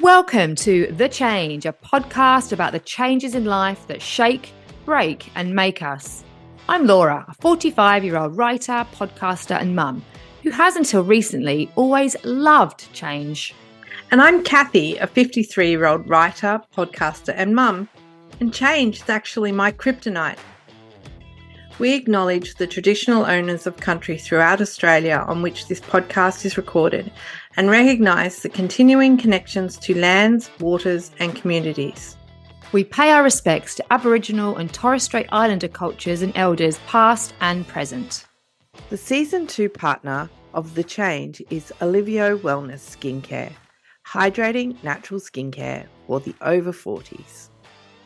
Welcome to The Change, a podcast about the changes in life that shake, break, and make us. I'm Laura, a 45-year-old writer, podcaster, and mum who has until recently always loved change. And I'm Kathy, a 53-year-old writer, podcaster, and mum, and change is actually my kryptonite. We acknowledge the traditional owners of country throughout Australia on which this podcast is recorded and recognise the continuing connections to lands, waters and communities. We pay our respects to Aboriginal and Torres Strait Islander cultures and elders past and present. The Season 2 partner of The Change is Olivio Wellness Skincare, hydrating natural skincare for the over 40s.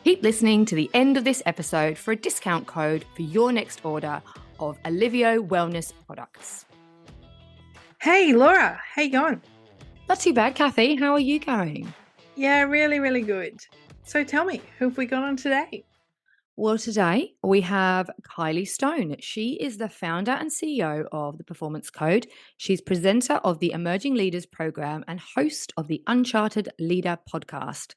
Keep listening to the end of this episode for a discount code for your next order of Olivio Wellness products. Hey Laura, how you going? Not too bad, Kathy. How are you going? Yeah, really, really good. So tell me, who have we got on today? Well, today we have Kylee Stone. She is the founder and CEO of The Performance Code. She's presenter of the Emerging Leaders Program and host of the Uncharted Leader podcast.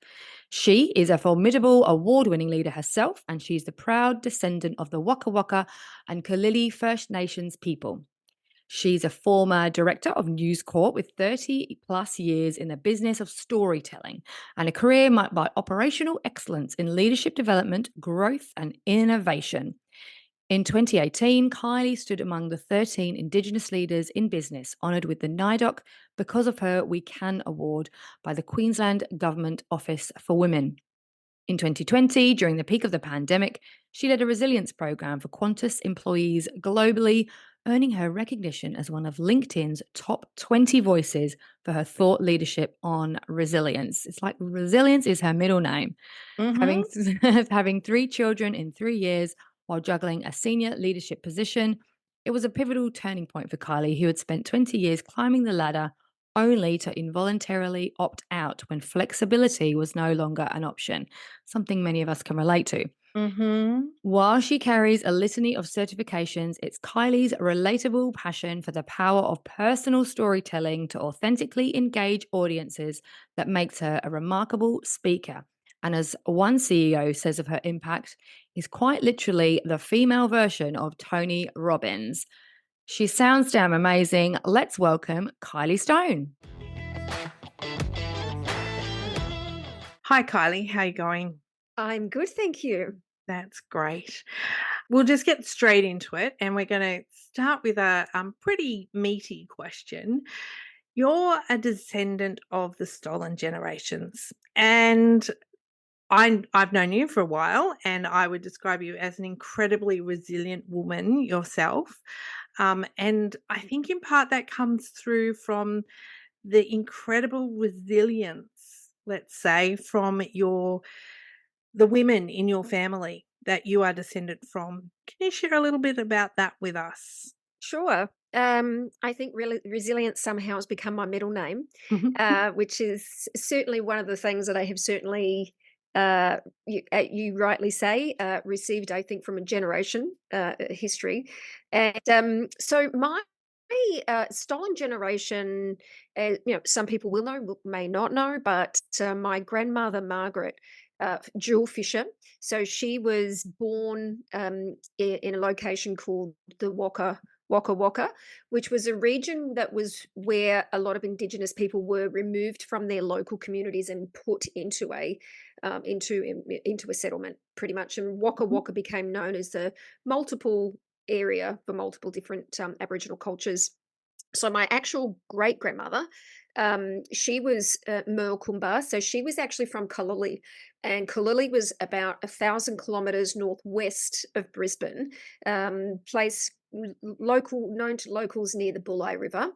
She is a formidable award-winning leader herself, and she's the proud descendant of the Waka and Kullili First Nations people. She's a former director of NewsCorp with 30 plus years in the business of storytelling and a career marked by operational excellence in leadership development, growth, and innovation. In 2018, Kylee stood among the 13 Indigenous leaders in business honoured with the NIDOC Because of Her We Can award by the Queensland Government Office for Women. In 2020, during the peak of the pandemic, she led a resilience program for Qantas employees globally, earning her recognition as one of LinkedIn's top 20 voices for her thought leadership on resilience. It's like resilience is her middle name. Having 3 children in 3 years while juggling a senior leadership position, it was a pivotal turning point for Kylee, who had spent 20 years climbing the ladder only to involuntarily opt out when flexibility was no longer an option, something many of us can relate to. While she carries a litany of certifications, it's Kylie's relatable passion for the power of personal storytelling to authentically engage audiences that makes her a remarkable speaker. And as one CEO says of her impact, is quite literally the female version of Tony Robbins. She sounds damn amazing. Let's welcome Kylee Stone. Hi Kylee, how you going? I'm good, thank you. That's great. We'll just get straight into it, and we're going to start with a pretty meaty question. You're a descendant of the stolen generations, and I've known you for a while, and I would describe you as an incredibly resilient woman yourself. And I think in part that comes through from the incredible resilience, let's say, from the women in your family that you are descended from. Can you share a little bit about that with us? Sure. I think really resilience somehow has become my middle name, which is certainly one of the things that I have certainly, you rightly say, received, I think, from a generation history. And so my stolen generation, some people will know, may not know, but my grandmother, Margaret, Jewel Fisher. So she was born in a location called the Waka, which was a region that was where a lot of Indigenous people were removed from their local communities and put into a settlement, pretty much. And Waka became known as the multiple area for multiple different Aboriginal cultures. So my actual great grandmother, she was Merle Kumba. So she was actually from Kullili, and Kullili was about 1,000 kilometres northwest of Brisbane, place known to locals near the Bulli River.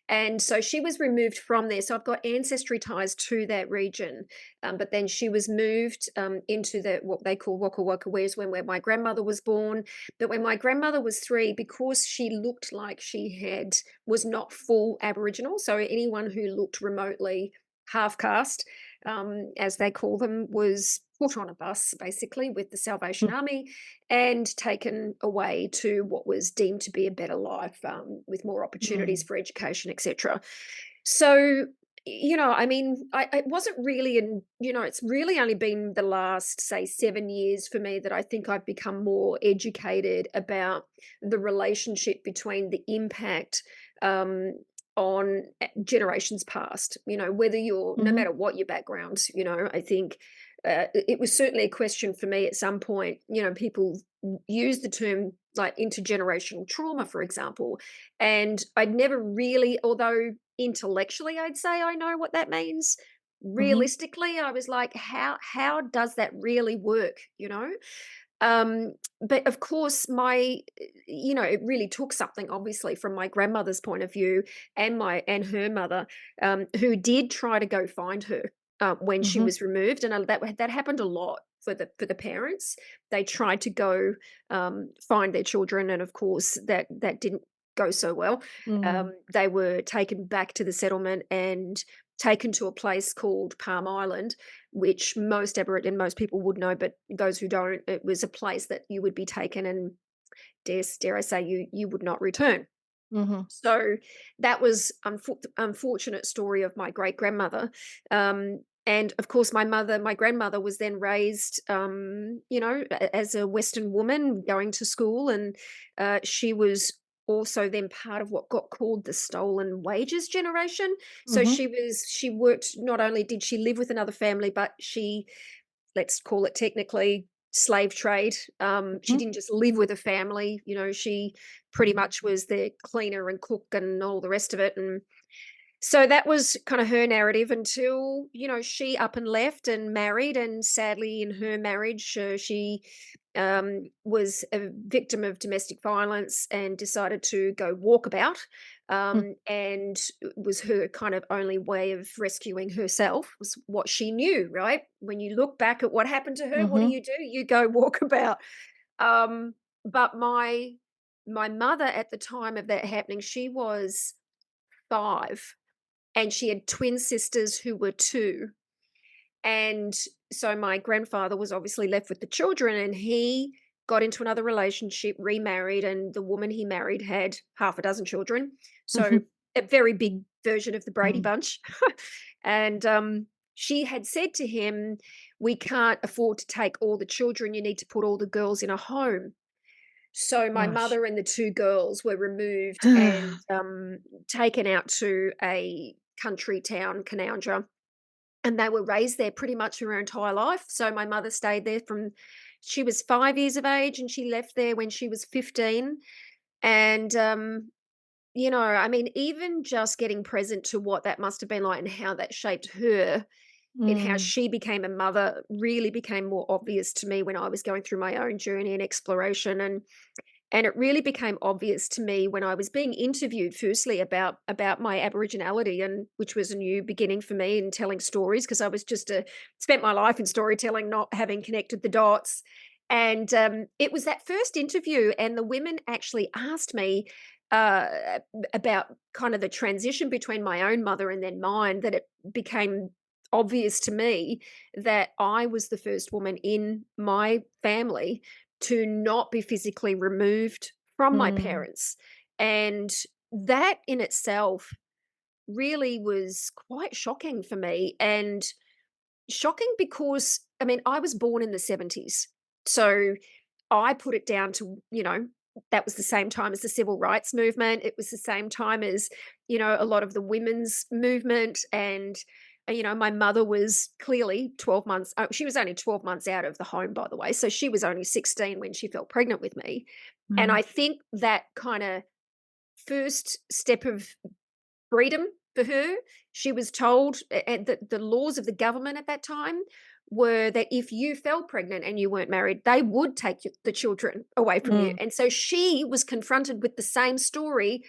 And so she was removed from there. So I've got ancestry ties to that region. But then she was moved into what they call Waka, whereas where my grandmother was born. But when my grandmother was 3, because she looked like she was not full Aboriginal, so anyone who looked remotely half caste, as they call them, was put on a bus basically with the Salvation Army and taken away to what was deemed to be a better life, with more opportunities for education, etc. So I mean, it wasn't really it's really only been the last, say, 7 years for me that I think I've become more educated about the relationship between the impact um, on generations past. Whether you're, no Mhm. matter what your background, I think it was certainly a question for me at some point. People use the term like intergenerational trauma, for example, and I'd never really, although intellectually I'd say I know what that means. Mhm. Realistically, I was like, how does that really work? Um, but of course, it really took something, obviously, from my grandmother's point of view, and her mother, who did try to go find her when she Mhm. was removed, and that happened a lot for the parents. They tried to go find their children, and of course, that didn't go so well. Mm. They were taken back to the settlement and taken to a place called Palm Island, which most people would know, but those who don't, it was a place that you would be taken and dare I say you would not return. Mhm. So that was unfortunate story of my great grandmother. And of course, my grandmother was then raised, as a Western woman going to school, and she was also then part of what got called the stolen wages generation. So Mhm. she worked. Not only did she live with another family, but she, let's call it technically, slave trade. She Mhm. didn't just live with a family. She pretty much was the cleaner and cook and all the rest of it. And so that was kind of her narrative until, she up and left and married. And sadly, in her marriage, she was a victim of domestic violence and decided to go walkabout. Mm. And it was her kind of only way of rescuing herself, was what she knew, right? When you look back at what happened to her, what Mhm. do? You go walkabout. Um, but my mother at the time of that happening, she was 5, and she had twin sisters who were 2. And so my grandfather was obviously left with the children, and he got into another relationship, remarried, and the woman he married had half a dozen children. So Mhm. a very big version of the Brady Mm. Bunch. And she had said to him, "We can't afford to take all the children. You need to put all the girls in a home." So my Gosh. mother and the 2 girls were removed and taken out to a country town, Canowja, and they were raised there pretty much her entire life. So my mother stayed there from she was 5 years of age, and she left there when she was 15. And I mean, even just getting present to what that must have been like and how that shaped her in how Mm. she became a mother really became more obvious to me when I was going through my own journey and exploration. And it really became obvious to me when I was being interviewed, firstly, about my Aboriginality, and which was a new beginning for me in telling stories, because I was just spent my life in storytelling, not having connected the dots. And it was that first interview, and the women actually asked me about kind of the transition between my own mother and then mine, that it became obvious to me that I was the first woman in my family to not be physically removed from my Mm. parents. And that in itself really was quite shocking for me. And shocking because, I mean, I was born in the 70s. So I put it down to, that was the same time as the civil rights movement. It was the same time as, a lot of the women's movement. And, my mother was clearly 12 months, she was only 12 months out of the home, by the way. So she was only 16 when she fell pregnant with me. And Mm. I think that kind of first step of freedom for her. She was told, that the laws of the government at that time were that if you fell pregnant and you weren't married, they would take the children away from you. Mm. And so she was confronted with the same story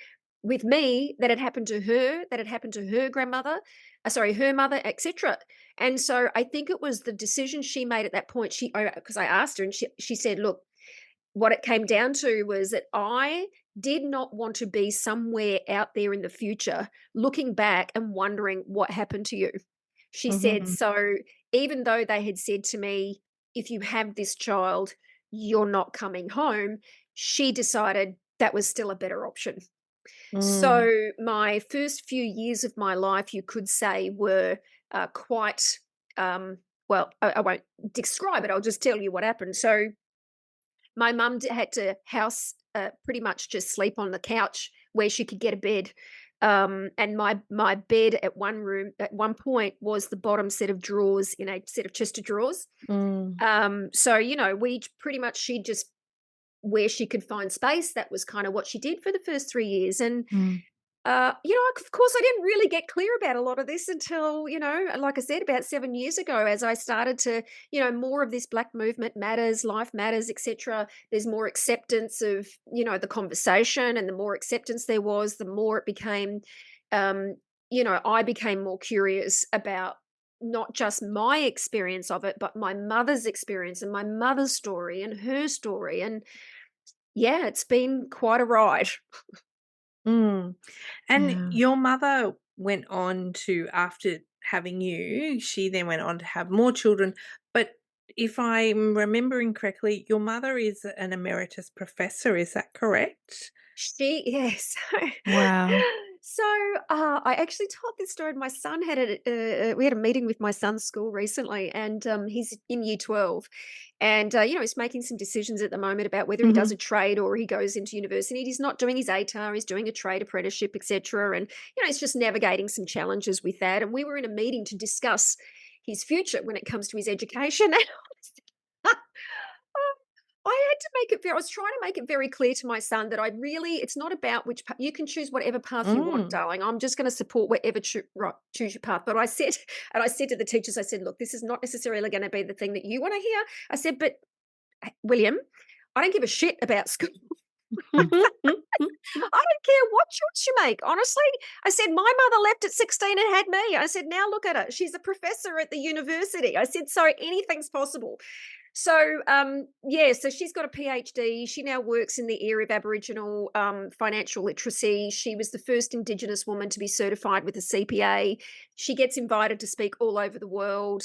with me that had happened to her, that had happened to her grandmother, sorry, her mother, etc. And so I think it was the decision she made at that point. Because I asked her, and she said, "Look, what it came down to was that I did not want to be somewhere out there in the future looking back and wondering what happened to you." She said, Mhm. "So even though they had said to me, if you have this child, you're not coming home," she decided that was still a better option. Mm. So my first few years of my life, you could say, were quite well. I won't describe it. I'll just tell you what happened. So my mum had to house pretty much just sleep on the couch where she could get a bed. And my bed at one point was the bottom set of drawers in a set of chest of drawers. Mm. So we pretty much she just where she could find space. That was kind of what she did for the first 3 years. And Mm. of course, I didn't really get clear about a lot of this until, like I said, about 7 years ago, as I started to, more of this Black movement matters, life matters, etc. There's more acceptance of, the conversation, and the more acceptance there was, the more it became, um, I became more curious about not just my experience of it, but my mother's experience and my mother's story and her story. And yeah, it's been quite a ride. Mm. And Yeah. your mother went on to, after having you, she then went on to have more children. But if I'm remembering correctly, your mother is an emeritus professor. Is that correct? Yes. Wow. So, I actually told this story. My son had we had a meeting with my son's school recently, and he's in year 12. And, he's making some decisions at the moment about whether he does Hmm. a trade or he goes into university. He's not doing his ATAR, he's doing a trade apprenticeship, etc. And, he's just navigating some challenges with that. And we were in a meeting to discuss his future when it comes to his education. I had to make it I was trying to make it very clear to my son that it's not about which you can choose whatever path you want, Mm. darling. I'm just going to support whatever choose your path. But I said, and I said to the teachers, I said, look, this is not necessarily going to be the thing that you want to hear. I said, but William, I don't give a shit about school. I don't care what choice you make. Honestly, I said, my mother left at 16 and had me. I said, now look at her. She's a professor at the university. I said, so anything's possible. So, so she's got a PhD. She now works in the area of Aboriginal financial literacy. She was the first Indigenous woman to be certified with a CPA. She gets invited to speak all over the world.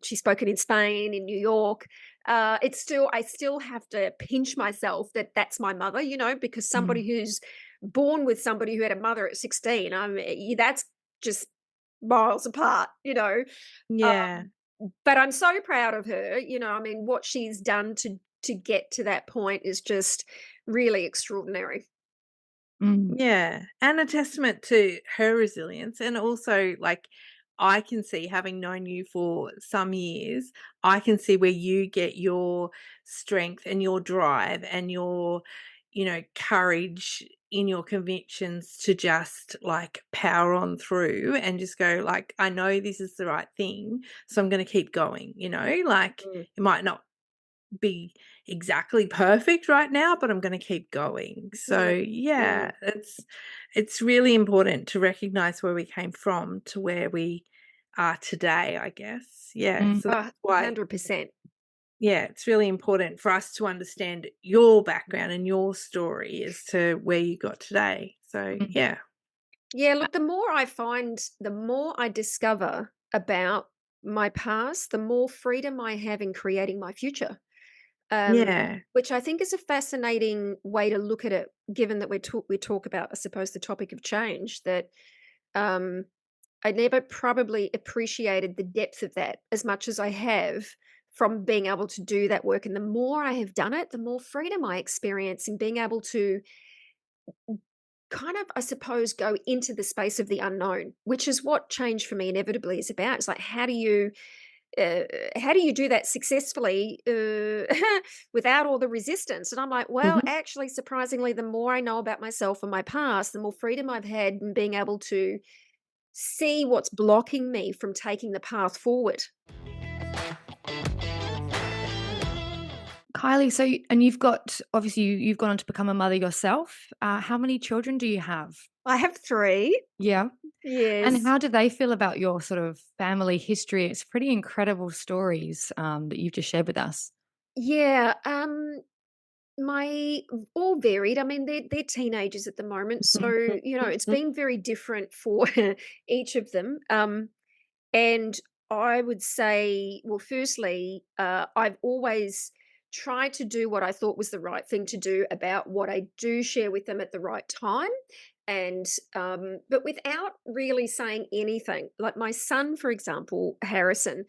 She's spoken in Spain, in New York. I still have to pinch myself that that's my mother, because somebody Mm. who's born with somebody who had a mother at 16, that's just miles apart. Yeah. But I'm so proud of her, what she's done to get to that point is just really extraordinary. Mm. Yeah, and a testament to her resilience. And also, like, I can see, having known you for some years, I can see where you get your strength and your drive and your, courage in your convictions to just like power on through and just go, like, I know this is the right thing, so I'm going to keep going, like Mm, it might not be exactly perfect right now, but I'm going to keep going. So mm, yeah, mm, it's really important to recognize where we came from to where we are today, I guess. Yeah. Mm. So that's why, 100%. yeah, it's really important for us to understand your background and your story as to where you got today. So Mm. yeah. Yeah, look, the more I discover about my past, the more freedom I have in creating my future. Yeah. Which I think is a fascinating way to look at it, given that we talk about, I suppose, the topic of change. That um, I never probably appreciated the depth of that as much as I have from being able to do that work. And the more I have done it, the more freedom I experience in being able to kind of, I suppose, go into the space of the unknown, which is what change for me inevitably is about. It's like, uh, how do you do that successfully without all the resistance? And I'm like, well, Mhm. actually, surprisingly, the more I know about myself and my past, the more freedom I've had in being able to see what's blocking me from taking the path forward. Kylie, so and you've got obviously you've gone on to become a mother yourself. How many children do you have? I have three. Yeah. And Yes. how do they feel about your sort of family history? It's pretty incredible stories that you've just shared with us. Yeah. My all varied. I mean, they're teenagers at the moment, so it's been very different for each of them. And I would say, well, firstly, I've always try to do what I thought was the right thing to do about what I do share with them at the right time. And but without really saying anything. Like my son, for example, Harrison,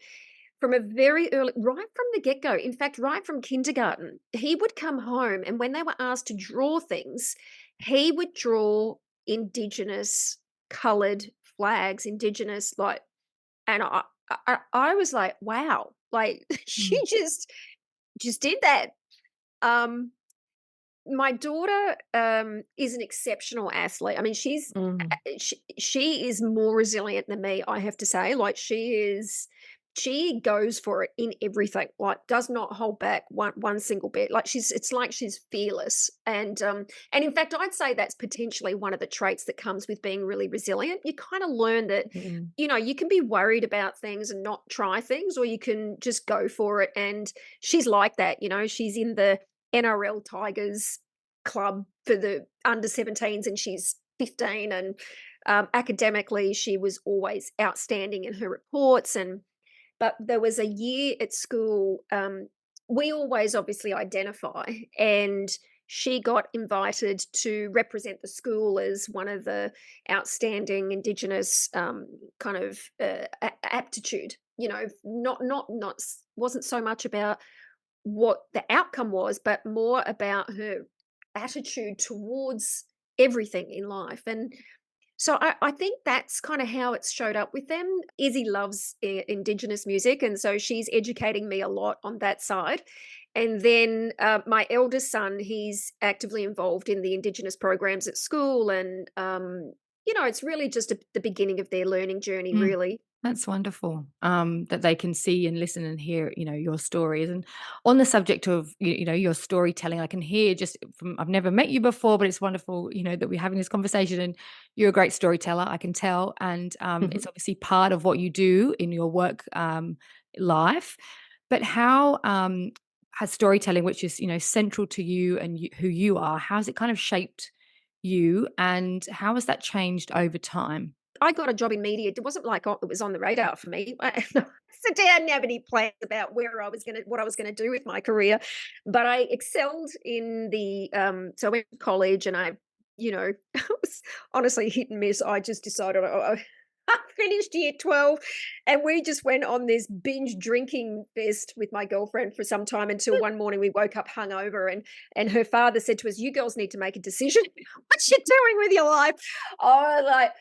from a very early, right from the get-go, in fact, right from kindergarten, he would come home, and when they were asked to draw things, he would draw Indigenous coloured flags, Indigenous, like, and I was like, wow, like she Mm. just did that. Um, my daughter is an exceptional athlete. I mean, Mm. she is more resilient than me, I have to say. Like she goes for it in everything. Like does not hold back one single bit. Like it's like she's fearless. And in fact, I'd say that's potentially one of the traits that comes with being really resilient. You kind of learn that Mm. you can be worried about things and not try things, or you can just go for it. And she's like that. She's in the NRL Tigers club for the under 17s, and she's 15. And academically, she was always outstanding in her reports. But there was a year at school, we always obviously identify, and she got invited to represent the school as one of the outstanding Indigenous kind of aptitude. Wasn't so much about what the outcome was, but more about her attitude towards everything in life. And so I think that's kind of how it's showed up with them. Izzy loves Indigenous music, and so she's educating me a lot on that side. And then my eldest son, he's actively involved in the Indigenous programs at school, and it's really just the beginning of their learning journey, Mm. really. That's wonderful, that they can see and listen and hear, your stories. And on the subject of, your storytelling, I can hear just from, I've never met you before, but it's wonderful, that we're having this conversation, and you're a great storyteller, I can tell. And it's obviously part of what you do in your work life. But how has storytelling, which is, central to you and who you are, how's it kind of shaped you, and how has that changed over time? I got a job in media. It wasn't like it was on the radar for me. I didn't have any plans about what I was gonna do with my career, but I excelled in the. So I went to college, and it was honestly hit and miss. I just decided I finished year 12, and we just went on this binge drinking fest with my girlfriend for some time until one morning we woke up hungover, and her father said to us, "You girls need to make a decision. What you doing with your life?" I was like,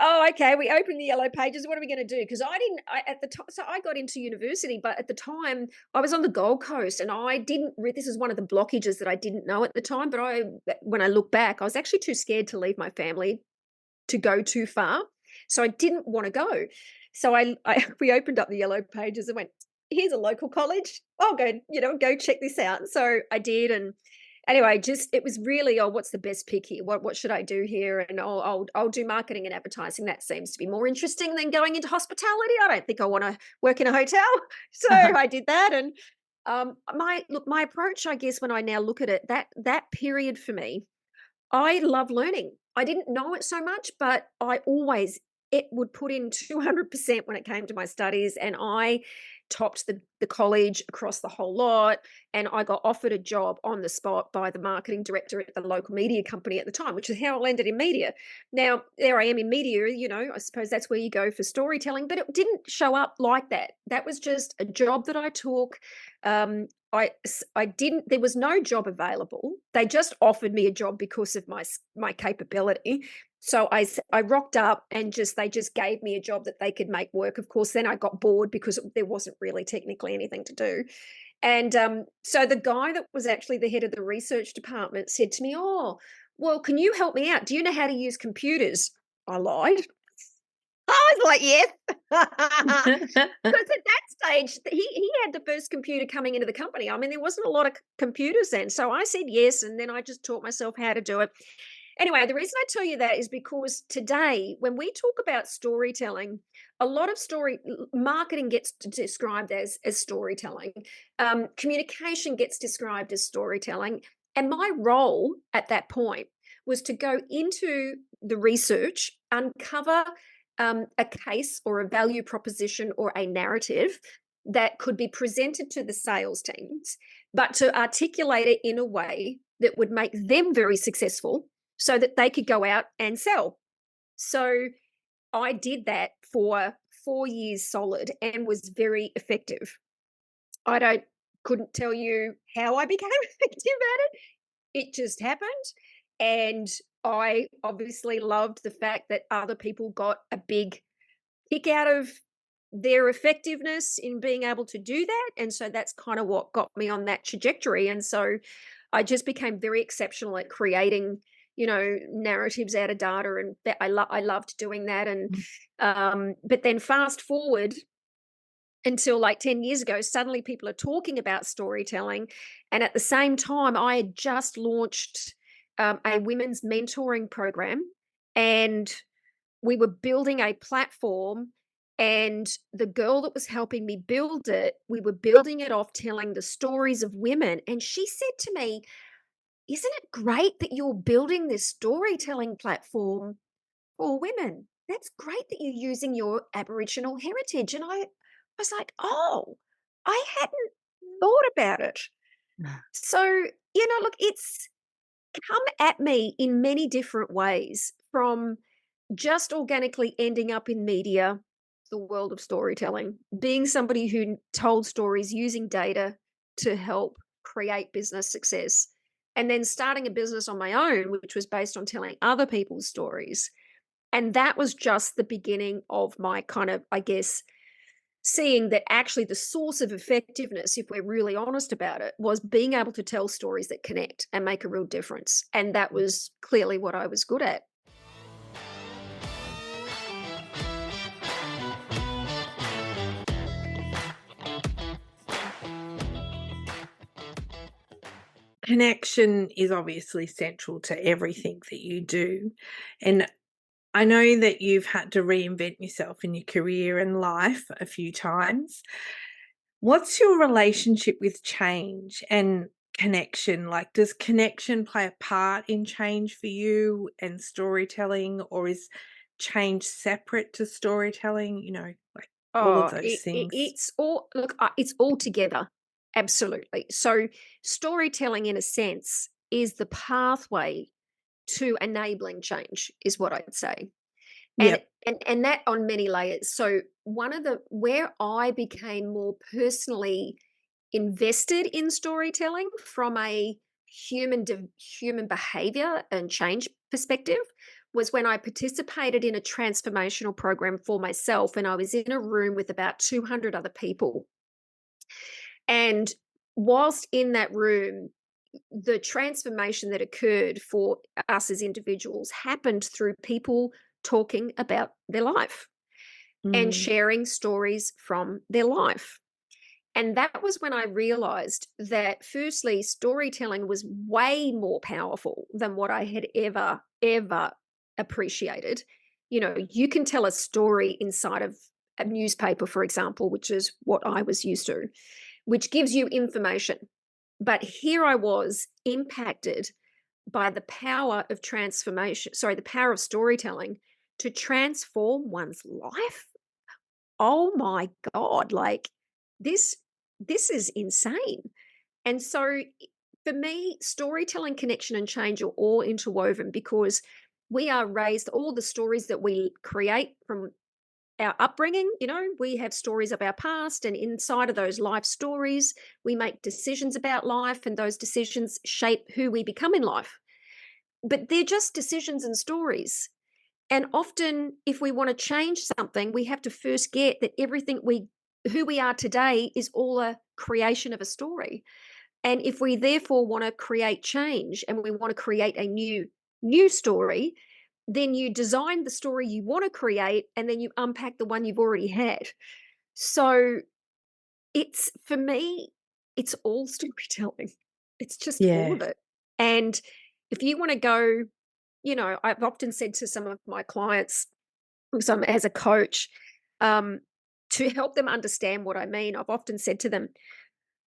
oh, okay. We opened the yellow pages. What are we going to do? Because at the time, so I got into university, but at the time I was on the Gold Coast, and I didn't, this is one of the blockages that I didn't know at the time. But when I look back, I was actually too scared to leave my family to go too far. So I didn't want to go. So we opened up the yellow pages and went, here's a local college. I'll go check this out. So I did. And anyway, it was really, oh, what's the best pick here? What should I do here? And I'll do marketing and advertising. That seems to be more interesting than going into hospitality. I don't think I want to work in a hotel. So I did that. And my approach, I guess, when I now look at it, that period for me, I love learning. I didn't know it so much, but it would put in 200% when it came to my studies, and I topped the college across the whole lot, and I got offered a job on the spot by the marketing director at the local media company at the time, which is how I landed in media. Now, there I am in media, I suppose that's where you go for storytelling, but it didn't show up like that. That was just a job that I took. I didn't, there was no job available. They just offered me a job because of my capability. So I rocked up, and they just gave me a job that they could make work. Of course, then I got bored because there wasn't really technically anything to do. And so the guy that was actually the head of the research department said to me, "Oh, well, can you help me out? Do you know how to use computers?" I lied. I was like, "Yes." Because at that stage, he had the first computer coming into the company. I mean, there wasn't a lot of computers then. So I said yes, and then I just taught myself how to do it. Anyway, the reason I tell you that is because today, when we talk about storytelling, a lot of marketing gets described as storytelling. Communication gets described as storytelling. And my role at that point was to go into the research, uncover a case or a value proposition or a narrative that could be presented to the sales teams but to articulate it in a way that would make them very successful so that they could go out and sell. So I did that for 4 years solid and was very effective. I couldn't tell you how I became effective at it. It just happened. And I obviously loved the fact that other people got a big kick out of their effectiveness in being able to do that. And so that's kind of what got me on that trajectory. And so I just became very exceptional at creating, narratives out of data, and I loved doing that. And but then fast forward until like 10 years ago, suddenly people are talking about storytelling. And at the same time, I had just launched a women's mentoring program, and we were building a platform. And the girl that was helping me build it, we were building it off telling the stories of women. And she said to me, "Isn't it great that you're building this storytelling platform for women? That's great that you're using your Aboriginal heritage." And I was like, "Oh, I hadn't thought about it." So, look, it's come at me in many different ways, from just organically ending up in media, the world of storytelling, being somebody who told stories using data to help create business success, and then starting a business on my own, which was based on telling other people's stories. And that was just the beginning of my kind of, I guess, seeing that actually the source of effectiveness, if we're really honest about it, was being able to tell stories that connect and make a real difference. And that was clearly what I was good at. Connection is obviously central to everything that you do. And I know that you've had to reinvent yourself in your career and life a few times. What's your relationship with change and connection? Like, does connection play a part in change for you and storytelling, or is change separate to storytelling? Like all of Oh, those things. it's all, look, it's all together. Absolutely. So storytelling, in a sense, is the pathway to enabling change, is what I'd say. And Yep. and that on many layers. So one of the where I became more personally invested in storytelling from a human behavior and change perspective was when I participated in a transformational program for myself, and I was in a room with about 200 other people. And whilst in that room, the transformation that occurred for us as individuals happened through people talking about their life and Mm. sharing stories from their life. And that was when I realized that, firstly, storytelling was way more powerful than what I had ever appreciated. You can tell a story inside of a newspaper, for example, which is what I was used to, which gives you information. But here I was impacted by the power of the power of storytelling to transform one's life. Oh my God, like this this is insane. And so for me, storytelling, connection, and change are all interwoven, because we are raised, all the stories that we create from our upbringing, we have stories of our past, and inside of those life stories, we make decisions about life, and those decisions shape who we become in life. But they're just decisions and stories. And often, if we want to change something, we have to first get that who we are today is all a creation of a story. And if we therefore want to create change and we want to create a new story, then you design the story you want to create, and then you unpack the one you've already had. So for me, it's all storytelling. It's just all Yeah. of it. And if you want to go, I've often said to some of my clients, as a coach, to help them understand what I mean, I've often said to them,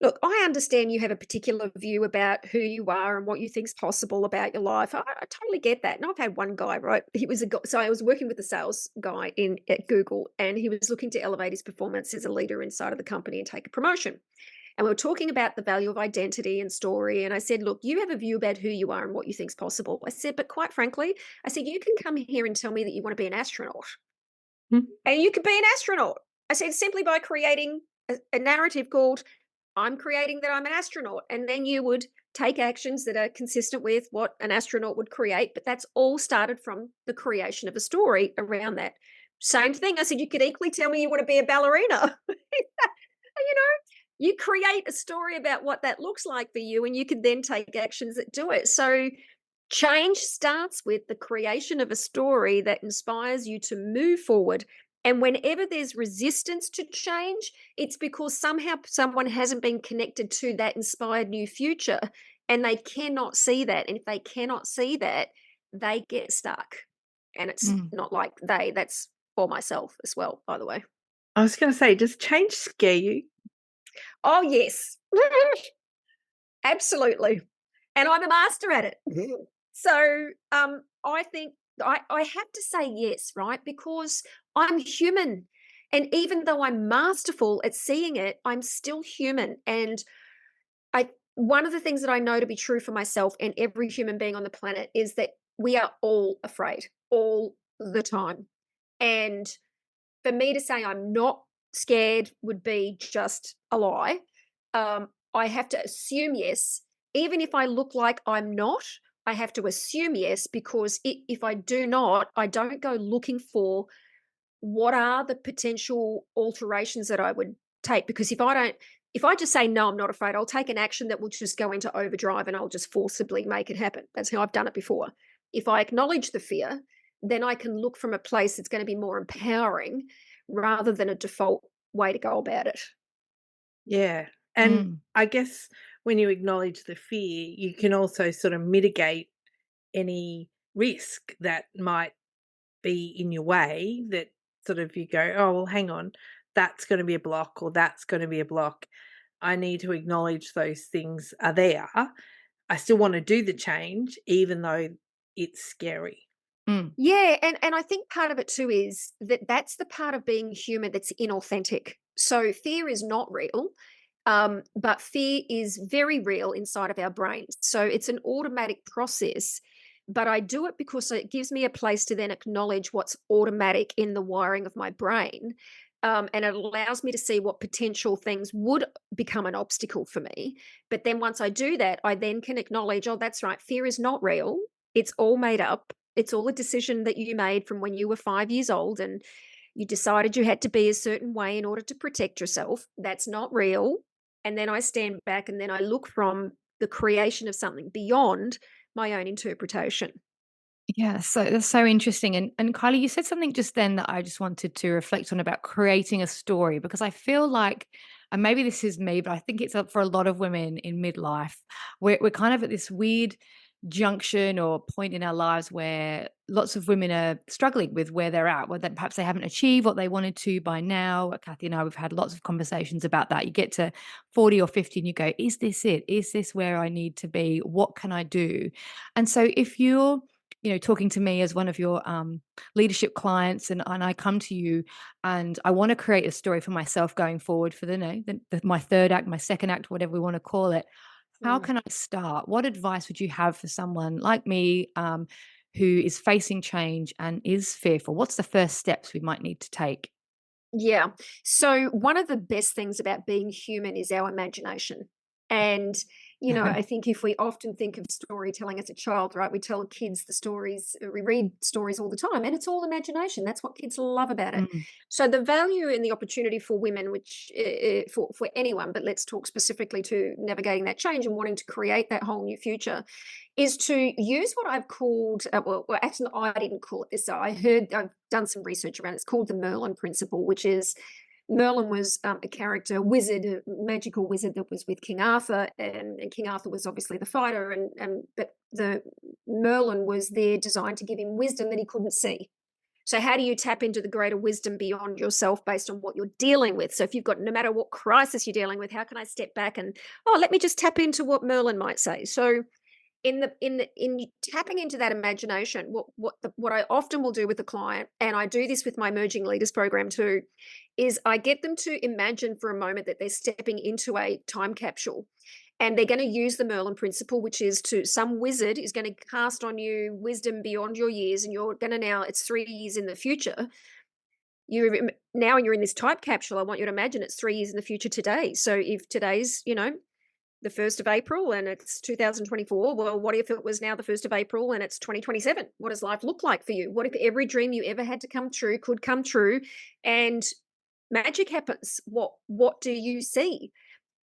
"Look, I understand you have a particular view about who you are and what you think's possible about your life. I totally get that." And I've had one guy, right? He was a guy, so I was working with a sales guy at Google, and he was looking to elevate his performance as a leader inside of the company and take a promotion. and we were talking about the value of identity and story. And I said, look, you have a view about who you are and what you think's possible. I said, but quite frankly, I said, you can come here and tell me that you want to be an astronaut, Mm. and you can be an astronaut. I said, simply by creating a narrative called I'm creating that I'm an astronaut. And then you would take actions that are consistent with what an astronaut would create. But that's all started from the creation of a story around that. Same thing. I said, you could equally tell me you want to be a ballerina. You create a story about what that looks like for you, and you can then take actions that do it. So change starts with the creation of a story that inspires you to move forward. And whenever there's resistance to change, it's because somehow someone hasn't been connected to that inspired new future, and they cannot see that. And if they cannot see that, they get stuck. And it's Mm. not like that's for myself as well, by the way. I was going to say, does change scare you? Oh, yes. Absolutely. And I'm a master at it. So I think I have to say yes, right? Because I'm human. And even though I'm masterful at seeing it, I'm still human. And one of the things that I know to be true for myself and every human being on the planet is that we are all afraid all the time. And for me to say I'm not scared would be just a lie. I have to assume yes. Even if I look like I'm not, I have to assume yes, because if I do not, I don't go looking for what are the potential alterations that I would take. Because if I just say, no, I'm not afraid, I'll take an action that will just go into overdrive and I'll just forcibly make it happen. That's how I've done it before. If I acknowledge the fear, then I can look from a place that's going to be more empowering rather than a default way to go about it. Yeah. And Mm. I guess when you acknowledge the fear, you can also sort of mitigate any risk that might be in your way, that sort of you go, oh, well, hang on, that's going to be a block, or that's going to be a block. I need to acknowledge those things are there. I still want to do the change, even though it's scary. Mm. Yeah, and I think part of it too is that that's the part of being human that's inauthentic. So fear is not real, but fear is very real inside of our brains. So it's an automatic process, but I do it because it gives me a place to then acknowledge what's automatic in the wiring of my brain. And it allows me to see what potential things would become an obstacle for me. But then once I do that, I then can acknowledge, oh, that's right, fear is not real. It's all made up. It's all a decision that you made from when you were 5 years old and you decided you had to be a certain way in order to protect yourself. That's not real. And then I stand back and then I look from the creation of something beyond my own interpretation. Yeah, so that's so interesting. And Kylie, you said something just then that I just wanted to reflect on about creating a story, because I feel like, and maybe this is me, but I think it's up for a lot of women in midlife. We're kind of at this weird junction or point in our lives where lots of women are struggling with where they're at, whether perhaps they haven't achieved what they wanted to by now. Kathy and I, we've had lots of conversations about that. You get to 40 or 50 and you go, is this it? Is this where I need to be? What can I do? And so if you're talking to me as one of your leadership clients, and I come to you and I want to create a story for myself going forward for my third act, my second act, whatever we want to call it. How Mm. can I start? What advice would you have for someone like me who is facing change and is fearful? What's the first steps we might need to take? Yeah. So one of the best things about being human is our imagination. And, I think if we often think of storytelling as a child, right, we tell kids the stories, we read stories all the time, and it's all imagination. That's what kids love about it. Mm. So the value and the opportunity for women, which for anyone, but let's talk specifically to navigating that change and wanting to create that whole new future, is to use what I've called, actually, I didn't call it this. So I've done some research around it. It's called the Merlin principle, which is Merlin was a character, wizard, a magical wizard that was with King Arthur, and King Arthur was obviously the fighter, but the Merlin was there designed to give him wisdom that he couldn't see. So how do you tap into the greater wisdom beyond yourself based on what you're dealing with? So if you've got, no matter what crisis you're dealing with, how can I step back and, let me just tap into what Merlin might say? So in tapping into that imagination, what I often will do with the client, and I do this with my emerging leaders program too, is I get them to imagine for a moment that they're stepping into a time capsule, and they're going to use the Merlin principle, which is to some wizard is going to cast on you wisdom beyond your years, and you're going to now it's 3 years in the future. Now you're in this time capsule. I want you to imagine it's 3 years in the future today. So if today's the 1st of April and it's 2024. Well, what if it was now the 1st of April and it's 2027? What does life look like for you? What if every dream you ever had to come true could come true and magic happens? What do you see?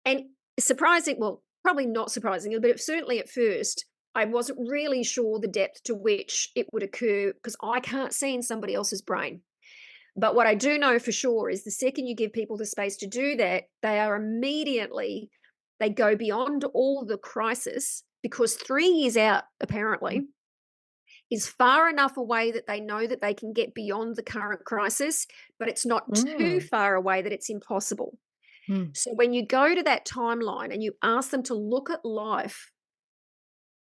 And surprising, well, probably not surprisingly, but certainly at first, I wasn't really sure the depth to which it would occur because I can't see in somebody else's brain. But what I do know for sure is the second you give people the space to do that, they go beyond all the crisis because 3 years out, apparently, is far enough away that they know that they can get beyond the current crisis, but it's not too far away that it's impossible. So when you go to that timeline and you ask them to look at life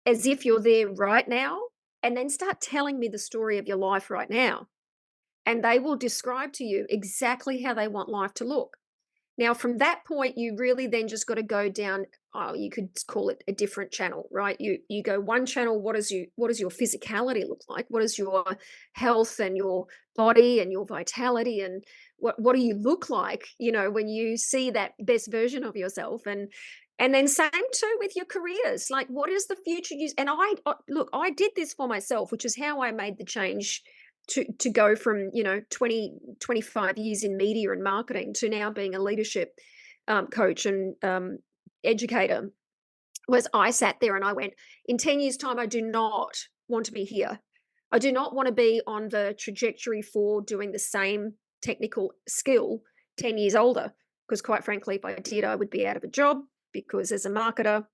as if you're there right now, and then start telling me the story of your life right now, and they will describe to you exactly how they want life to look. Now, from that point, you really then just got to go down. Oh, you could call it a different channel, right? You go one channel. What does your physicality look like? What is your health and your body and your vitality and what do you look like? When you see that best version of yourself, and then same too with your careers. Like, what is the future use? And I did this for myself, which is how I made the change to go from 25 years in media and marketing to now being a leadership coach and educator. Was I sat there and I went, in 10 years time, I do not want to be here. I do not want to be on the trajectory for doing the same technical skill 10 years older, because quite frankly, if I did, I would be out of a job, because as a marketer,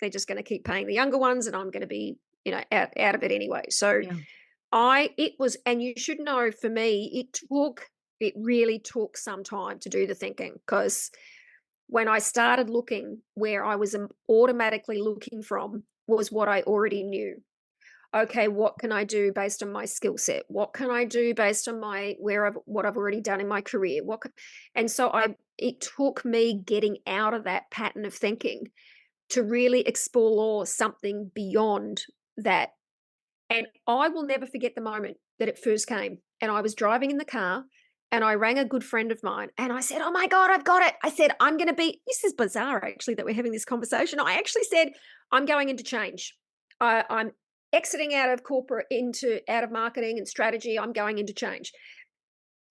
they're just going to keep paying the younger ones and I'm going to be out of it anyway. So Yeah. and you should know, for me, it really took some time to do the thinking, because when I started looking, where I was automatically looking from was what I already knew. Okay, what can I do based on my skill set? What can I do based on what I've already done in my career? And so it took me getting out of that pattern of thinking to really explore something beyond that. And I will never forget the moment that it first came. And I was driving in the car and I rang a good friend of mine and I said, "Oh my God, I've got it." I said, this is bizarre actually that we're having this conversation. I actually said, "I'm going into change. I'm exiting out of corporate out of marketing and strategy. I'm going into change."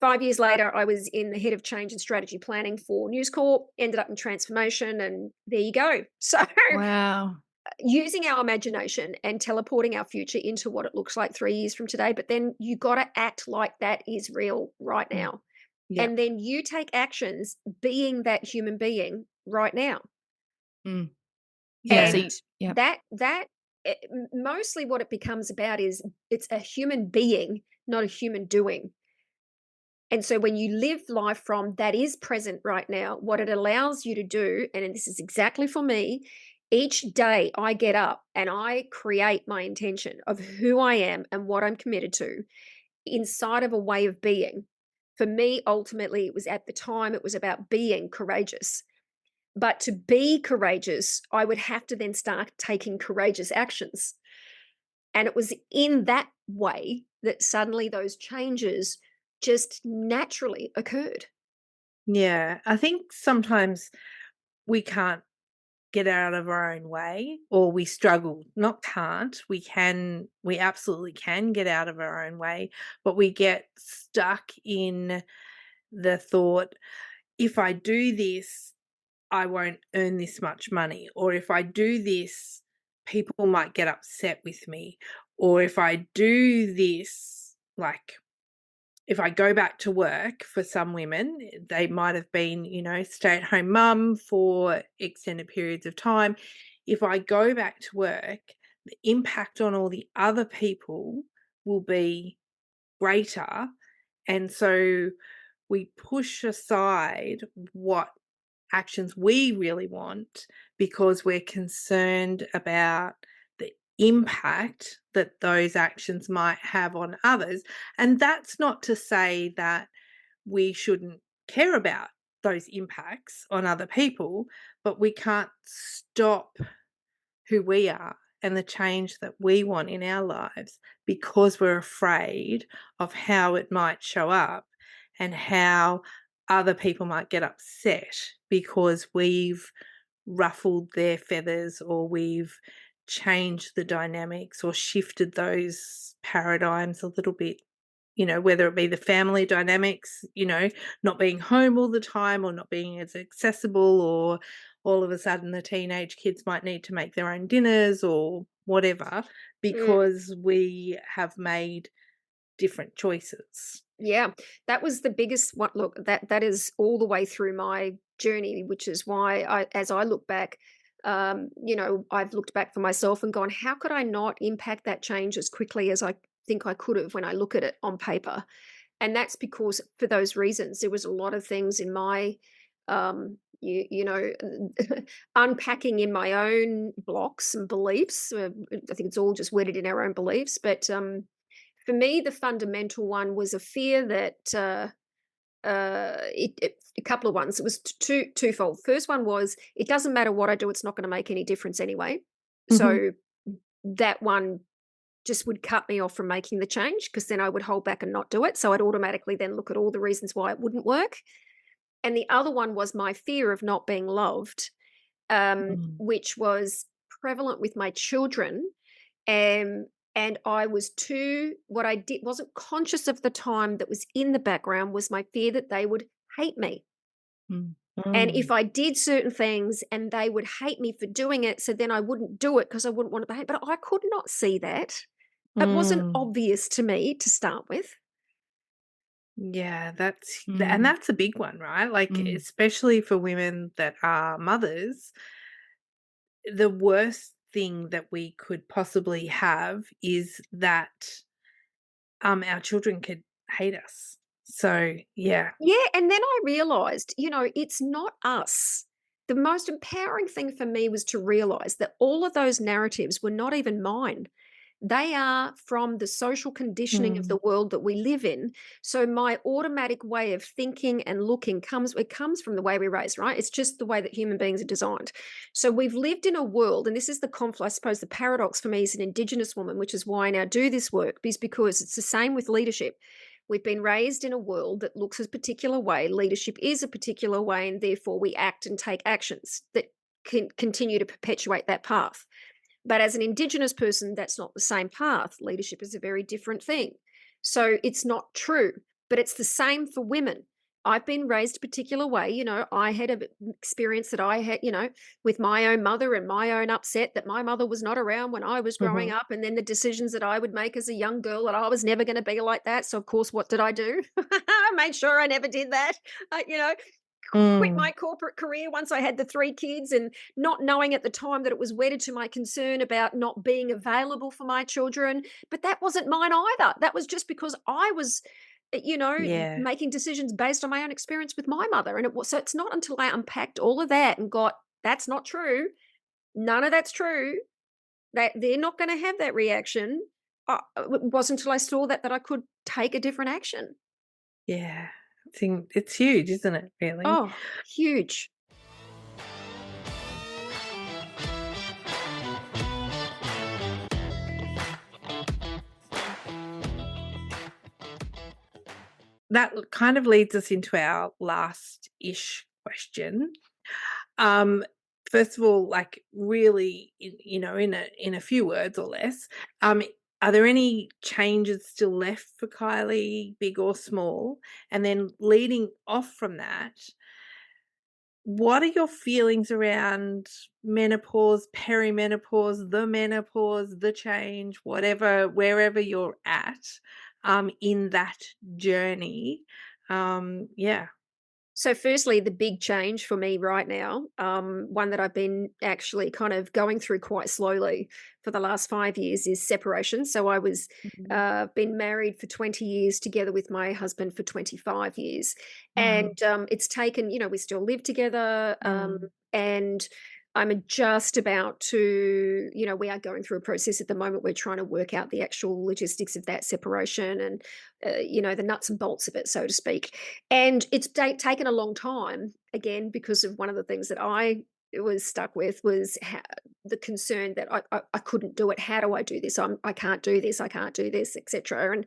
5 years later, I was in the head of change and strategy planning for NewsCorp, ended up in transformation, and there you go. So Wow. using our imagination and teleporting our future into what it looks like 3 years from today, but then you got to act like that is real right now. Yeah. And then you take actions being that human being right now. Mm. Yeah. So And yeah. mostly what it becomes about is it's a human being, not a human doing. And so when you live life from that is present right now, what it allows you to do, and this is exactly for me, each day I get up and I create my intention of who I am and what I'm committed to inside of a way of being. For me, ultimately, at the time, it was about being courageous. But to be courageous, I would have to then start taking courageous actions. And it was in that way that suddenly those changes just naturally occurred. Yeah. I think sometimes we can't get out of our own way, or we struggle. Not can't, we absolutely can get out of our own way, but we get stuck in the thought, if I do this, I won't earn this much money, or if I do this, people might get upset with me, or if I do this, like if I go back to work, for some women, they might have been, stay-at-home mum for extended periods of time. If I go back to work, the impact on all the other people will be greater. And so we push aside what actions we really want because we're concerned about the impact that those actions might have on others. And that's not to say that we shouldn't care about those impacts on other people, but we can't stop who we are and the change that we want in our lives because we're afraid of how it might show up and how other people might get upset because we've ruffled their feathers or we've changed the dynamics or shifted those paradigms a little bit. Whether it be the family dynamics, not being home all the time or not being as accessible, or all of a sudden the teenage kids might need to make their own dinners or whatever Mm. because we have made different choices. Yeah, that was the biggest one. Look, that is all the way through my journey, which is why as I look back, I've looked back for myself and gone, how could I not impact that change as quickly as I think I could have when I look at it on paper? And that's because for those reasons, there was a lot of things in my, you know, unpacking in my own blocks and beliefs. I think it's all just wedded in our own beliefs, but for me, the fundamental one was a fear that a couple of ones. It was twofold. First one was it doesn't matter what I do; it's not going to make any difference anyway. Mhm. So that one just would cut me off from making the change because then I would hold back and not do it. So I'd automatically then look at all the reasons why it wouldn't work. And the other one was my fear of not being loved, Mm. which was prevalent with my children. Um, and I was what I did wasn't conscious of the time that was in the background was my fear that they would hate me. Mm. And if Mm. I did certain things and they would hate me for doing it, so then I wouldn't do it because I wouldn't want to behave. But I could not see that. It wasn't Mm. obvious to me to start with. Yeah, and Mm, that's a big one, right? Like, mm, especially for women that are mothers, the worst thing that we could possibly have is that our children could hate us. So, yeah. Yeah, and then I realized, it's not us. The most empowering thing for me was to realize that all of those narratives were not even mine. They are from the social conditioning of Mm. the world that we live in. So my automatic way of thinking and looking comes from the way we're raised, right? It's just the way that human beings are designed. So we've lived in a world, and this is the conflict, I suppose the paradox for me as an Indigenous woman, which is why I now do this work, is because it's the same with leadership. We've been raised in a world that looks a particular way. Leadership is a particular way, and therefore we act and take actions that can continue to perpetuate that path. But as an Indigenous person, that's not the same path. Leadership is a very different thing. So it's not true, but it's the same for women. I've been raised a particular way. I had an experience that I had, with my own mother and my own upset that my mother was not around when I was growing Mhm. up. And then the decisions that I would make as a young girl that I was never going to be like that. So, of course, what did I do? I made sure I never did that. Quit my Mm. corporate career once I had the three kids and not knowing at the time that it was wedded to my concern about not being available for my children. But that wasn't mine either. That was just because I was, Yeah. making decisions based on my own experience with my mother. And so it's not until I unpacked all of that and got, that's not true. None of that's true. That they're not going to have that reaction. It wasn't until I saw that I could take a different action. Yeah. It's huge, isn't it, really? Oh, huge. That kind of leads us into our last-ish question. Um, First of all, like, really, in a few words or less, are there any changes still left for Kylie, big or small? And then leading off from that, what are your feelings around menopause, perimenopause, the menopause, the change, whatever, wherever you're at, in that journey? Yeah. So, firstly, the big change for me right now, one that I've been actually kind of going through quite slowly for the last 5 years, is separation. So, I was Mhm. been married for 20 years, together with my husband for 25 years, and Mm. it's taken. We still live together, Mm. and I'm just about to, we are going through a process at the moment. We're trying to work out the actual logistics of that separation and, the nuts and bolts of it, so to speak. And it's taken a long time, again, because of one of the things that I was stuck with was the concern that I couldn't do it. How do I do this? I can't do this. I can't do this, etc. And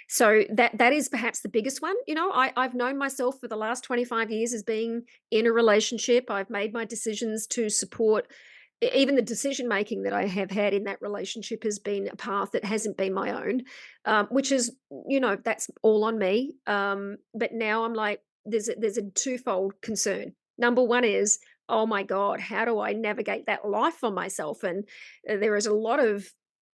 so that is perhaps the biggest one. I've known myself for the last 25 years as being in a relationship. I've made my decisions to support even the decision making that I have had in that relationship has been a path that hasn't been my own, which is, that's all on me. But now I'm like, there's a twofold concern. Number one is, oh my God, how do I navigate that life for myself? And there is a lot of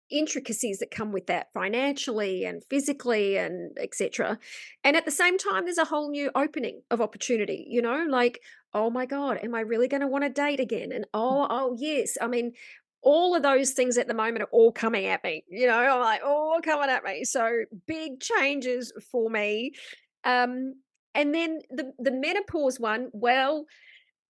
intricacies that come with that financially and physically and etc. And at the same time, there's a whole new opening of opportunity, like, oh my God, am I really going to want to date again? And oh yes. I mean, all of those things at the moment are all coming at me, I'm like, all coming at me. So big changes for me. Um, and then the menopause one, well,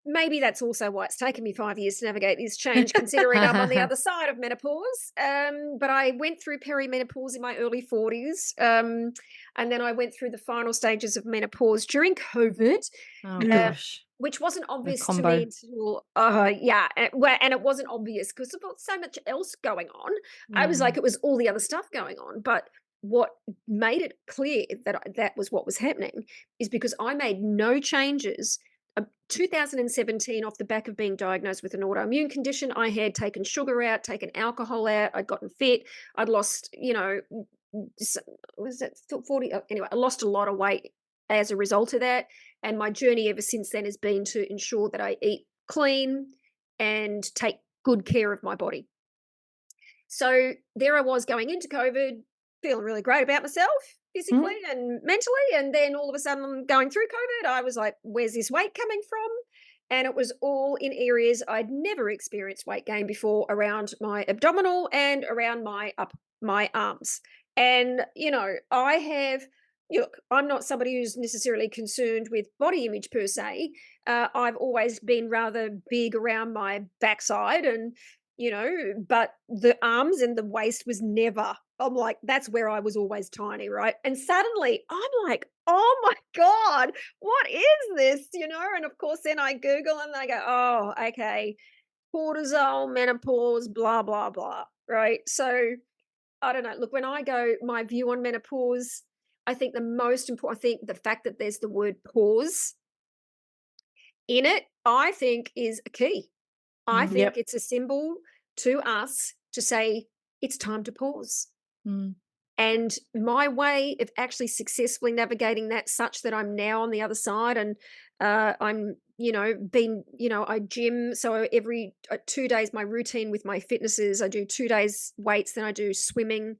maybe that's also why it's taken me 5 years to navigate this change, considering I'm on the other side of menopause. But I went through perimenopause in my early 40s. And then I went through the final stages of menopause during COVID, Oh Mm. gosh, which wasn't the obvious to me combo. until, yeah. And it wasn't obvious because there was so much else going on. I was like, Mm. it was all the other stuff going on. But what made it clear that that was what was happening is because I made no changes. 2017, off the back of being diagnosed with an autoimmune condition, I had taken sugar out, taken alcohol out, I'd gotten fit, I'd lost, was it 40? Anyway, I lost a lot of weight as a result of that. And my journey ever since then has been to ensure that I eat clean and take good care of my body. So there I was going into COVID, feeling really great about myself physically Mhm. and mentally. And then all of a sudden, going through COVID, I was like, where's this weight coming from? And it was all in areas I'd never experienced weight gain before, around my abdominal and around my arms. And, I have, look, I'm not somebody who's necessarily concerned with body image per se. I've always been rather big around my backside and, but the arms and the waist was never. I'm like, that's where I was always tiny, right? And suddenly I'm like, oh my God, what is this? And of course, then I Google and I go, oh, okay, cortisol, menopause, blah, blah, blah. Right. So I don't know. Look, when I go, my view on menopause, I think the most important, I think the fact that there's the word pause in it, I think is a key. I think Yep. it's a symbol to us to say it's time to pause. Mm. And my way of actually successfully navigating that, such that I'm now on the other side, and I'm, I gym. So every 2 days, my routine with my fitness is I do 2 days weights, then I do swimming,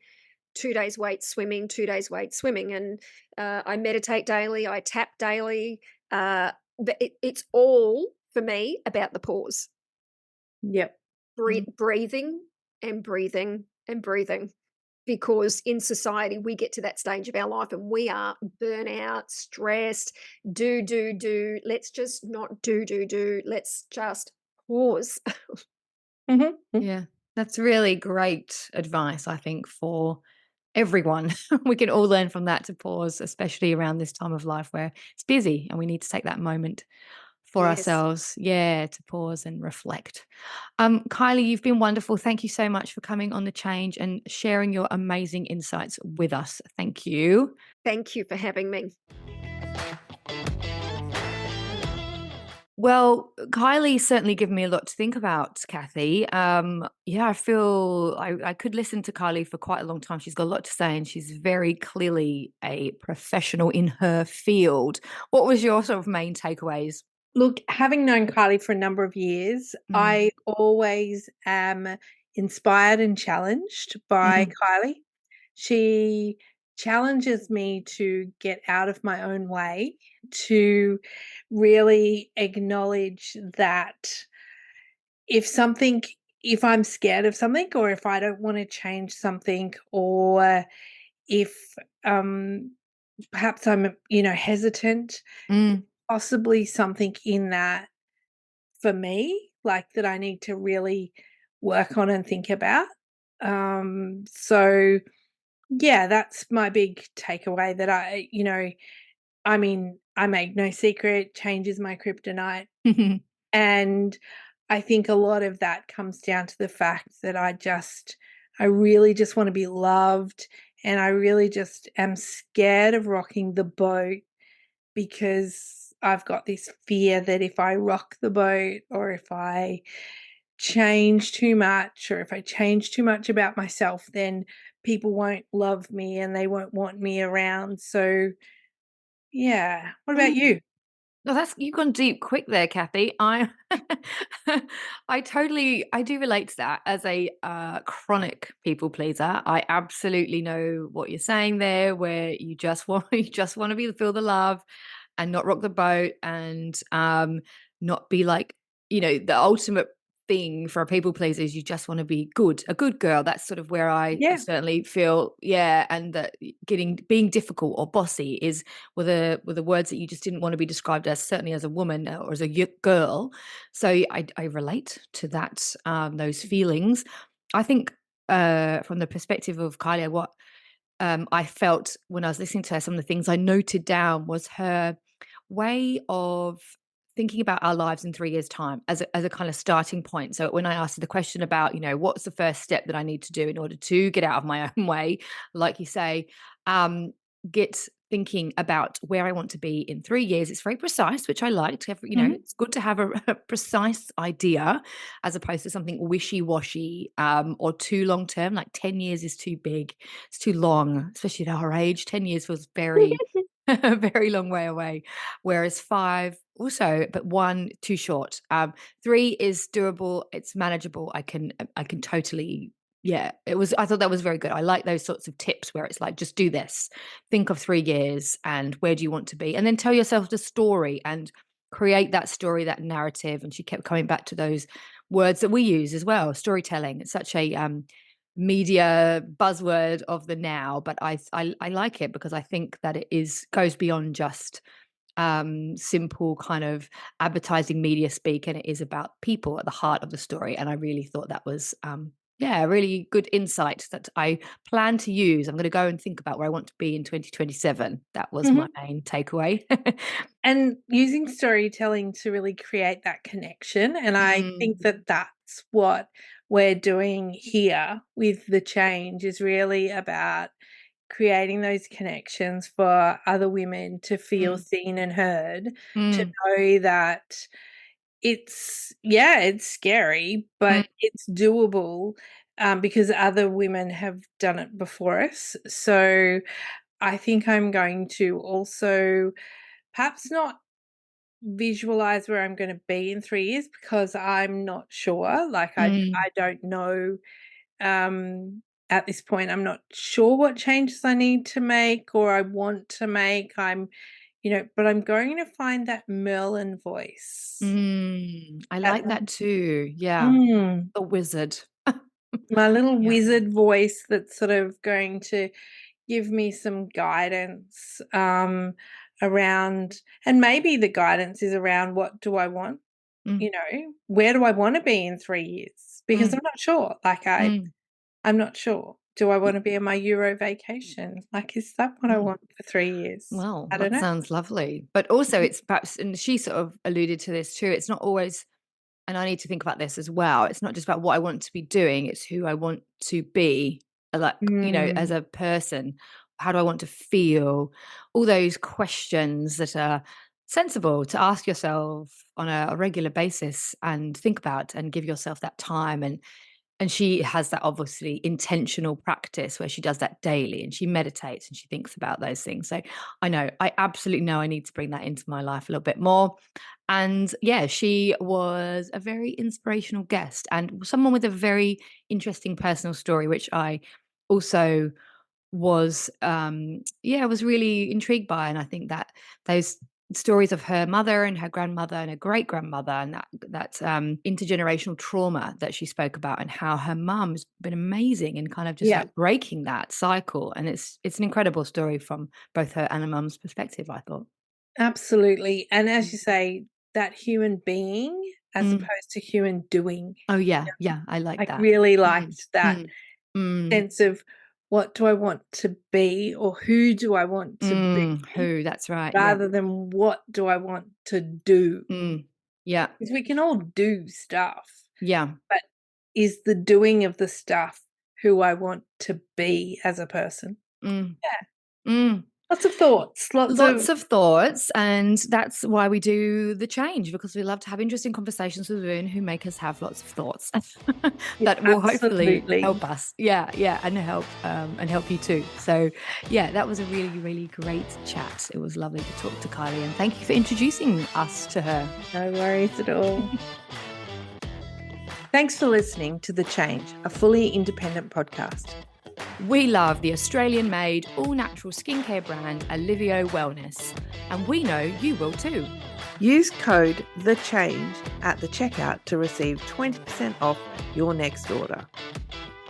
2 days weights, swimming, 2 days weights, swimming. And I meditate daily, I tap daily. But it's all for me about the pause, Yep. Mm. breathing and breathing and breathing. Because in society, we get to that stage of our life and we are burnout, stressed, do. Let's just not do. Let's just pause. Mhm. Yeah, that's really great advice, I think, for everyone. We can all learn from that to pause, especially around this time of life where it's busy and we need to take that moment for Yes. ourselves. Yeah, to pause and reflect. Kylie, you've been wonderful. Thank you so much for coming on The Change and sharing your amazing insights with us. Thank you. Thank you for having me. Well, Kylie's certainly given me a lot to think about, Kathy. Yeah, I feel I could listen to Kylie for quite a long time. She's got a lot to say and she's very clearly a professional in her field. What was your sort of main takeaways? Look, having known Kylie for a number of years, Mm. I always am inspired and challenged by Mhm. Kylie. She challenges me to get out of my own way, to really acknowledge that if something if I'm scared of something or if I don't want to change something or if um perhaps I'm hesitant, Mm. possibly something in that for me. like, that I need to really work on and think about. So yeah, that's my big takeaway that I mean, I make no secret, change is my kryptonite. And I think a lot of that comes down to the fact that I really just want to be loved. And I really just am scared of rocking the boat because I've got this fear that if I rock the boat or if I change too much or if I change too much about myself, then people won't love me and they won't want me around. So, yeah. What about Mm. you? No, that's you've gone deep quick there, Kathy. I I do relate to that as a chronic people pleaser. I absolutely know what you're saying there, where you just want you just want to be feel the love and not rock the boat and not be like, the ultimate thing for a people pleaser is you just want to be good, a good girl. That's sort of where I Yeah. certainly feel, yeah, and that being difficult or bossy is were the words that you just didn't want to be described as, certainly as a woman or as a girl. So I relate to that, those feelings. I think from the perspective of Kylie, what I felt when I was listening to her, some of the things I noted down was her way of thinking about our lives in 3 years' time as a kind of starting point. So when I asked her the question about, what's the first step that I need to do in order to get out of my own way, like you say, um, get thinking about where I want to be in 3 years. It's very precise, which I liked. Mhm. It's good to have a precise idea as opposed to something wishy-washy, or too long term. Like 10 years is too big. It's too long, especially at our age. 10 years was very a very long way away. Whereas 5 also, but 1 too short. 3 is doable. It's manageable. I can totally. Yeah, I thought that was very good. I like those sorts of tips where it's like, just do this. Think of 3 years and where do you want to be? And then tell yourself the story and create that story, that narrative. And she kept coming back to those words that we use as well. Storytelling. It's such a media buzzword of the now, but I like it because I think that it goes beyond just simple kind of advertising media speak, and it is about people at the heart of the story. And I really thought that was yeah, a really good insight that I plan to use. I'm going to go and think about where I want to be in 2027. That was my Mhm. main takeaway. And using storytelling to really create that connection. And I think Mm, that that's what we're doing here with the change is really about creating those connections for other women to feel mm, seen and heard, to mm, know that it's scary, mm, but it's doable, because other women have done it before us. So I think I'm going to also perhaps not visualize where I'm gonna be in 3 years because I'm not sure. Like, mm, I don't know, at this point, I'm not sure what changes I need to make or I want to make. But I'm going to find that Merlin voice. I That like that too. Yeah, mm, the wizard. my little Yeah. wizard voice that's sort of going to give me some guidance, around, and maybe the guidance is around what do I want? Mm, Where do I wanna be in 3 years? Because mm, I'm not sure. Like, mm. I'm not sure. Do I wanna be on my Euro vacation? Like, is that what I Mm. want for 3 years? Well, I don't that know. sounds lovely. But also, it's perhaps, and she sort of alluded to this too, it's not always, and I need to think about this as well. It's not just about what I want to be doing, it's who I want to be, like, as Mm, a person. How do I want to feel? All those questions that are sensible to ask yourself on a regular basis and think about and give yourself that time. And she has that obviously intentional practice where she does that daily and she meditates and she thinks about those things. So I absolutely know I need to bring that into my life a little bit more. And yeah, she was a very inspirational guest and someone with a very interesting personal story, which I also was really intrigued by. And I think that those stories of her mother and her grandmother and her great grandmother and that intergenerational trauma that she spoke about, and how her mum's been amazing and kind of just yeah, like breaking that cycle. And it's an incredible story from both her and her mum's perspective, I thought. absolutely. And as you say, that human being, as opposed to human doing. Oh, yeah. Yeah. I like I that. really liked that Mm. sense of what do I want to be or who do I want to be Who, that's right. Yeah. rather than what do I want to do. Yeah. Because we can all do stuff, Yeah. but is the doing of the stuff who I want to be as a person? Lots of thoughts. Lots of thoughts, and that's why we do The Change, because we love to have interesting conversations with women who make us have lots of thoughts that will hopefully help us. Yeah, and help you too. So, yeah, that was a really, really great chat. It was lovely to talk to Kylee, and thank you for introducing us to her. No worries at all. Thanks for listening to The Change, a fully independent podcast. We love the Australian-made, all-natural skincare brand Alivio Wellness, and we know you will too. Use code THECHANGE at the checkout to receive 20% off your next order.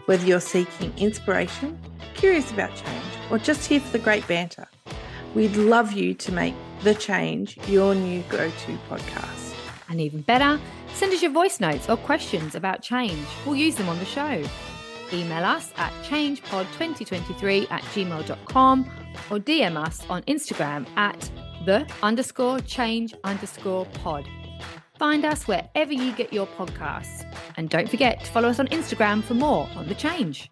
Whether you're seeking inspiration, curious about change, or just here for the great banter, we'd love you to make The Change your new go-to podcast. And even better, send us your voice notes or questions about change. We'll use them on the show. Email us at changepod2023@gmail.com or DM us on Instagram at _change_pod. Find us wherever you get your podcasts. And don't forget to follow us on Instagram for more on The Change.